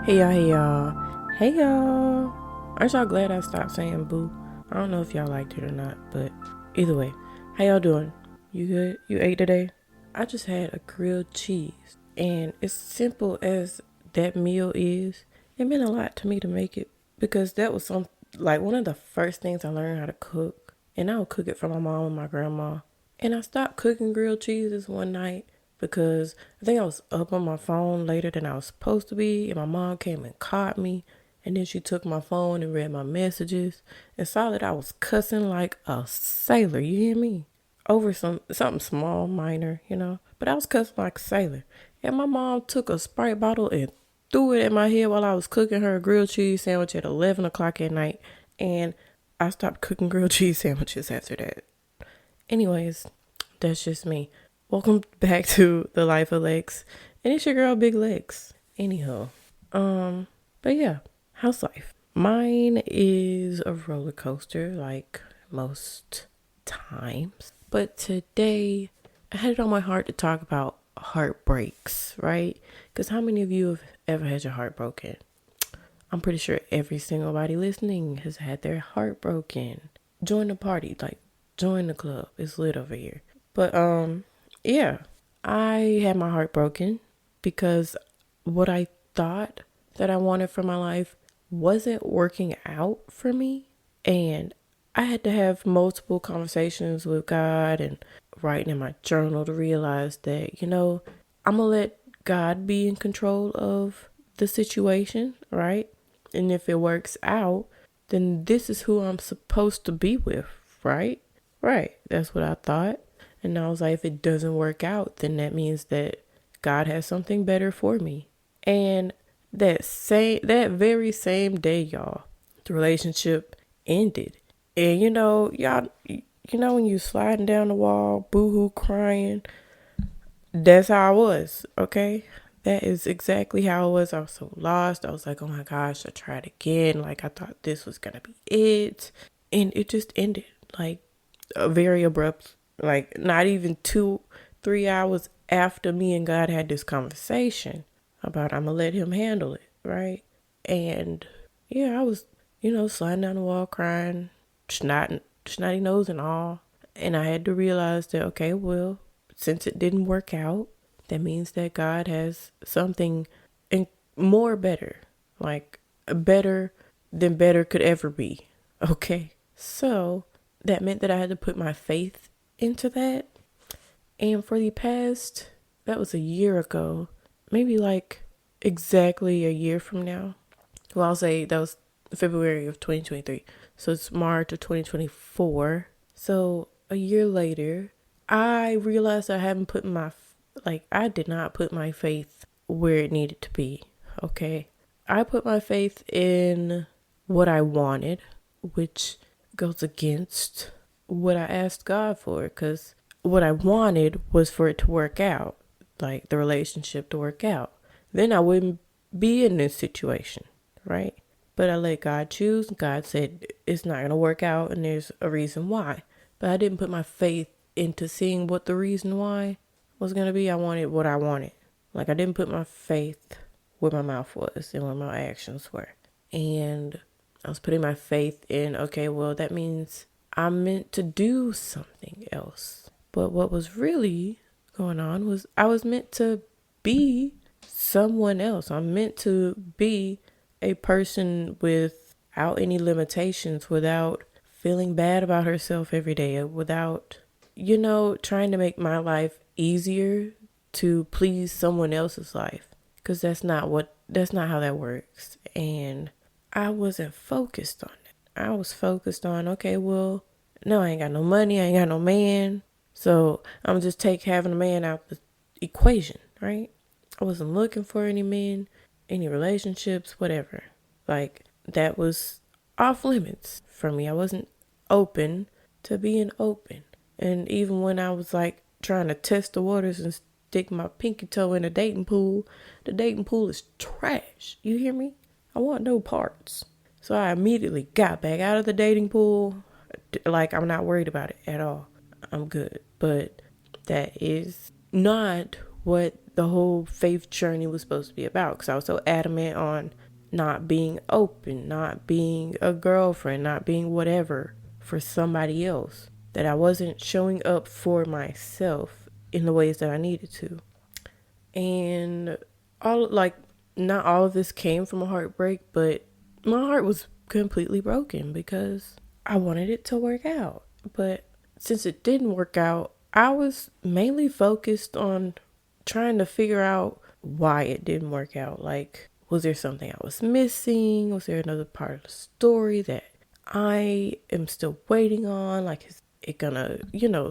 Hey y'all, hey y'all, hey y'all. Aren't y'all glad I stopped saying boo? I don't know if y'all liked it or not, but either way, how y'all doing? You good? You ate today? I just had a grilled cheese, and as simple as that meal is, it meant a lot to me to make it because that was like one of the first things I learned how to cook, and I would cook it for my mom and my grandma. And I stopped cooking grilled cheeses one night because I think I was up on my phone later than I was supposed to be, and my mom came and caught me. And then she took my phone and read my messages and saw that I was cussing like a sailor. You hear me? Over something small, minor. But I was cussing like a sailor. And my mom took a Sprite bottle and threw it at my head while I was cooking her a grilled cheese sandwich at 11 o'clock at night. And I stopped cooking grilled cheese sandwiches after that. Anyways, that's just me. Welcome back to the Life of Lex, and it's your girl Big Lex. Anyhow, but yeah, how's life? Mine is a roller coaster, like most times. But today, I had it on my heart to talk about heartbreaks, right? Because how many of you have ever had your heart broken? I'm pretty sure every single body listening has had their heart broken. Join the party, like join the club. It's lit over here. But yeah, I had my heart broken because what I thought that I wanted for my life wasn't working out for me, and I had to have multiple conversations with God and writing in my journal to realize that, I'm gonna let God be in control of the situation, right? And if it works out, then this is who I'm supposed to be with, right? Right. That's what I thought. And I was like, if it doesn't work out, then that means that God has something better for me. And that very same day, y'all, the relationship ended. And when you sliding down the wall, boohoo crying, that's how I was, okay? That is exactly how I was. I was so lost. I was like, oh my gosh, I tried again. Like, I thought this was going to be it. And it just ended, like, very abrupt. Like, not even 2-3 hours after me and God had this conversation about I'm going to let him handle it, right? And, yeah, I was, sliding down the wall crying, snotty nose and all. And I had to realize that, okay, well, since it didn't work out, that means that God has something more better, like better than better could ever be. Okay. So that meant that I had to put my faith into that. And for the past, that was a year ago, maybe like exactly a year from now. Well, I'll say that was February of 2023. So it's March of 2024. So a year later, I realized I haven't put I did not put my faith where it needed to be. Okay. I put my faith in what I wanted, which goes against what I asked God for, because what I wanted was for it to work out, like the relationship to work out. Then I wouldn't be in this situation, right? But I let God choose. God said it's not going to work out and there's a reason why. But I didn't put my faith into seeing what the reason why was going to be. I wanted what I wanted. Like, I didn't put my faith where my mouth was and where my actions were. And I was putting my faith in, okay, well, that means I'm meant to do something else. But what was really going on was I was meant to be someone else. I'm meant to be a person without any limitations, without feeling bad about herself every day, without, trying to make my life easier to please someone else's life. Because that's not how that works. And I wasn't focused on it. I was focused on, okay, well, no, I ain't got no money. I ain't got no man. So I'm just take having a man out the equation, right? I wasn't looking for any men, any relationships, whatever. Like, that was off limits for me. I wasn't open to being open. And even when I was like trying to test the waters and stick my pinky toe in a dating pool, the dating pool is trash. You hear me? I want no parts. So I immediately got back out of the dating pool. Like, I'm not worried about it at all. I'm good. But that is not what the whole faith journey was supposed to be about, because I was so adamant on not being open, not being a girlfriend, not being whatever for somebody else, that I wasn't showing up for myself in the ways that I needed to. And all like not all of this came from a heartbreak, but my heart was completely broken because I wanted it to work out. But since it didn't work out, I was mainly focused on trying to figure out why it didn't work out. Like, was there something I was missing? Was there another part of the story that I am still waiting on? Like, is it gonna,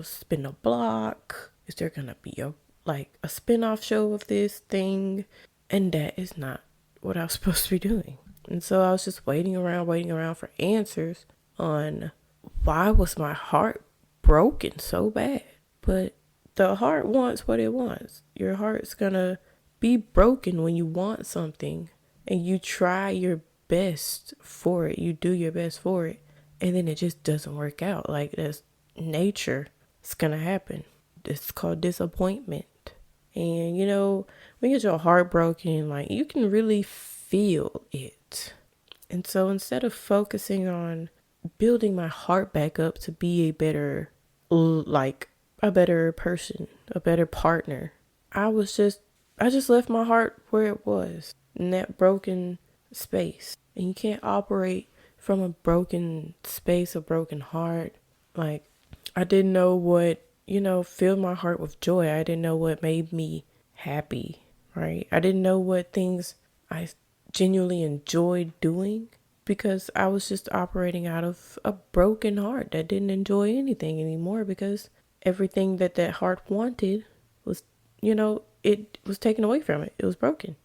spin a block? Is there gonna be a spin-off show of this thing? And that is not what I was supposed to be doing. And so I was just waiting around for answers on why was my heart broken so bad. But the heart wants what it wants. Your heart's gonna be broken when you want something and you try your best for it. You do your best for it. And then it just doesn't work out. Like, that's nature. It's gonna happen. It's called disappointment. And when you get your heart broken, like, you can really feel it. And so instead of focusing on building my heart back up to be a better person, a better partner, I just left my heart where it was, in that broken space. And you can't operate from a broken space, a broken heart. Like, I didn't know what, filled my heart with joy. I didn't know what made me happy, right? I didn't know what things I genuinely enjoyed doing, because I was just operating out of a broken heart that didn't enjoy anything anymore, because everything that heart wanted was, it was taken away from it. It was broken.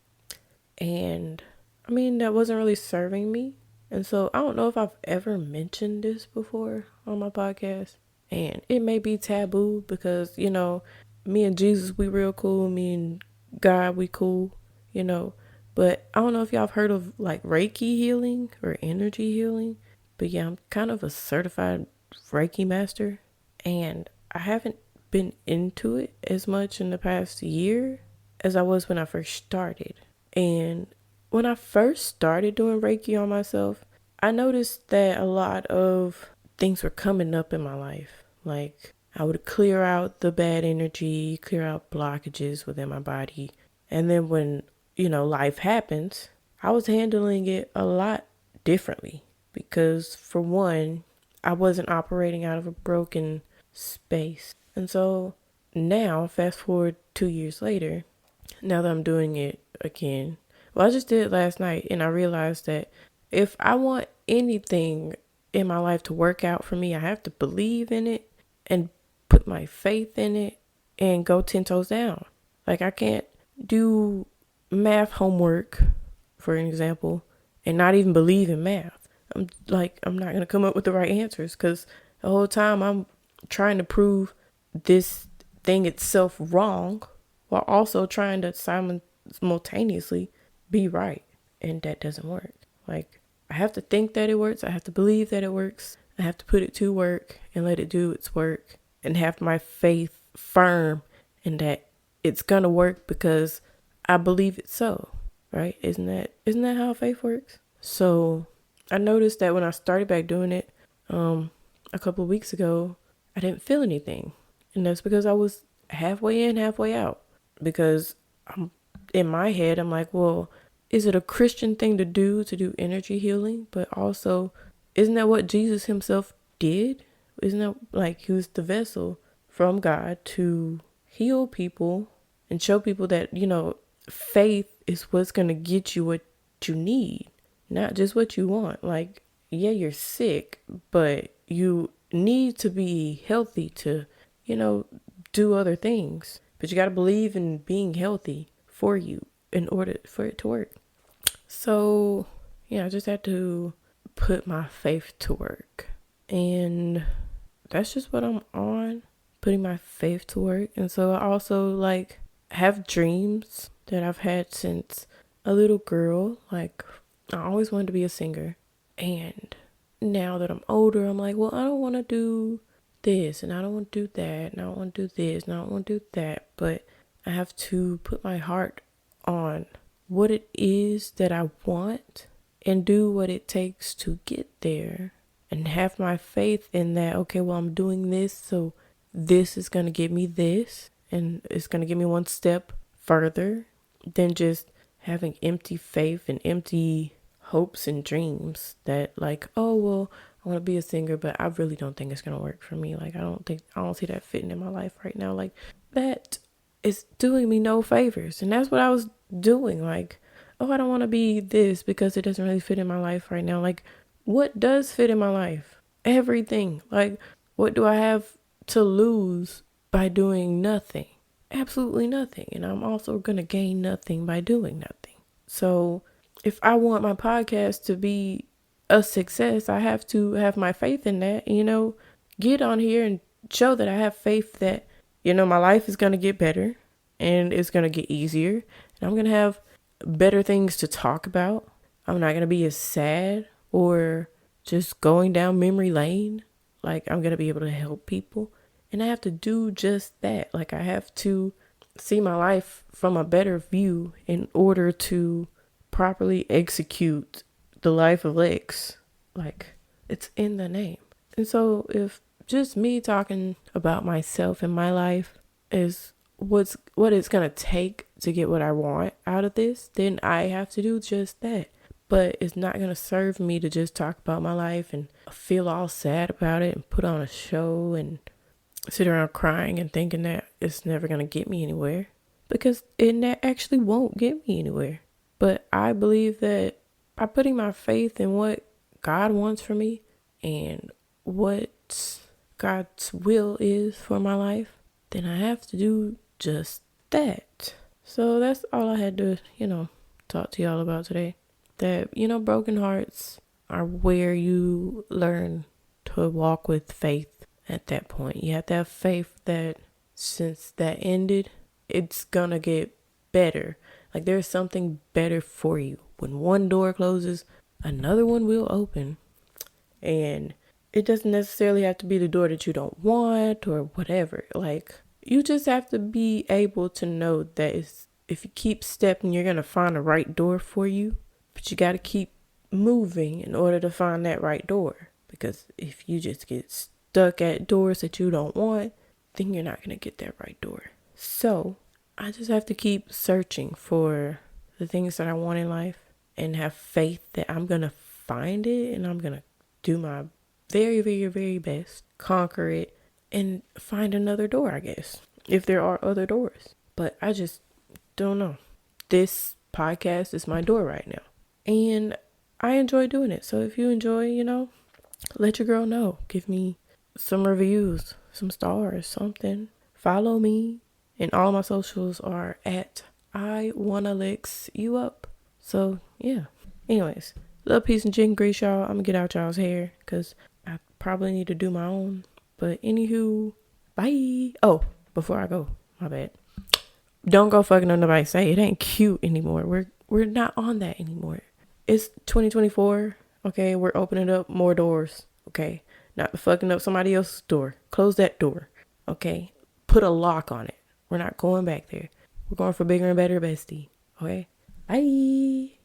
And I mean, that wasn't really serving me. And so I don't know if I've ever mentioned this before on my podcast. And it may be taboo because, me and Jesus, we real cool. Me and God, we cool, But I don't know if y'all have heard of like Reiki healing or energy healing. But yeah, I'm kind of a certified Reiki master. And I haven't been into it as much in the past year as I was when I first started. And when I first started doing Reiki on myself, I noticed that a lot of things were coming up in my life. Like, I would clear out the bad energy, clear out blockages within my body. And then when, life happens, I was handling it a lot differently. Because for one, I wasn't operating out of a broken space. And so now, fast forward 2 years later, now that I'm doing it again, well, I just did it last night, and I realized that if I want anything in my life to work out for me, I have to believe in it and put my faith in it and go 10 toes down. Like, I can't do math homework, for an example, and not even believe in math. I'm not going to come up with the right answers, because the whole time I'm trying to prove this thing itself wrong while also trying to simultaneously be right. And that doesn't work. Like, I have to think that it works. I have to believe that it works. I have to put it to work and let it do its work and have my faith firm in that it's going to work because I believe it so, right? Isn't that how faith works? So I noticed that when I started back doing it a couple of weeks ago, I didn't feel anything. And that's because I was halfway in, halfway out. Because in my head, I'm like, well, is it a Christian thing to do energy healing? But also, isn't that what Jesus himself did? Isn't that like he was the vessel from God to heal people and show people that, faith is what's going to get you what you need, not just what you want. Like, yeah, you're sick, but you need to be healthy to, do other things. But you got to believe in being healthy for you in order for it to work. So, yeah, I just had to put my faith to work. And that's just what I'm on, putting my faith to work. And so I also have dreams that I've had since a little girl. Like, I always wanted to be a singer. And now that I'm older, I'm like, well, I don't want to do this and I don't want to do that and I don't want to do this and I don't want to do that. But I have to put my heart on what it is that I want and do what it takes to get there and have my faith in that. Okay, well, I'm doing this, so this is going to get me this, and it's going to get me one step further than just having empty faith and empty hopes and dreams that, like, oh, well, I want to be a singer, but I really don't think it's going to work for me. Like, I don't see that fitting in my life right now. Like, that is doing me no favors. And that's what I was doing. Like, oh, I don't want to be this because it doesn't really fit in my life right now. Like, what does fit in my life? Everything. Like, what do I have to lose by doing nothing? Absolutely nothing. And I'm also going to gain nothing by doing nothing. So if I want my podcast to be a success, I have to have my faith in that, get on here and show that I have faith that, my life is going to get better and it's going to get easier. And I'm going to have better things to talk about. I'm not going to be as sad or just going down memory lane. Like, I'm going to be able to help people. And I have to do just that. Like, I have to see my life from a better view in order to properly execute the life of Lex. Like, it's in the name. And so if just me talking about myself and my life is what it's going to take to get what I want out of this, then I have to do just that. But it's not going to serve me to just talk about my life and feel all sad about it and put on a show and sit around crying and thinking that it's never going to get me anywhere, because it actually won't get me anywhere. But I believe that by putting my faith in what God wants for me and what God's will is for my life, then I have to do just that. So that's all I had to, talk to y'all about today. That, broken hearts are where you learn to walk with faith. At that point, you have to have faith that since that ended, it's gonna get better. Like, there's something better for you. When one door closes, another one will open. And it doesn't necessarily have to be the door that you don't want or whatever. Like, you just have to be able to know that if you keep stepping, you're gonna find the right door for you. But you gotta keep moving in order to find that right door. Because if you just get stuck at doors that you don't want, then you're not going to get that right door. So I just have to keep searching for the things that I want in life and have faith that I'm going to find it, and I'm going to do my very, very, very best, conquer it, and find another door, I guess, if there are other doors. But I just don't know. This podcast is my door right now, and I enjoy doing it. So if you enjoy, let your girl know. Give me some reviews, some stars, something. Follow me, and all my socials are at I wanna Lex you up. So yeah. Anyways, love, peace, and chicken grease, y'all. I'm gonna get out y'all's hair because I probably need to do my own. But anywho, bye. Oh, before I go, my bad. Don't go fucking on nobody. Say it ain't cute anymore. We're not on that anymore. It's 2024. Okay, we're opening up more doors. Okay. Not fucking up somebody else's door. Close that door. Okay? Put a lock on it. We're not going back there. We're going for bigger and better, bestie. Okay? Bye.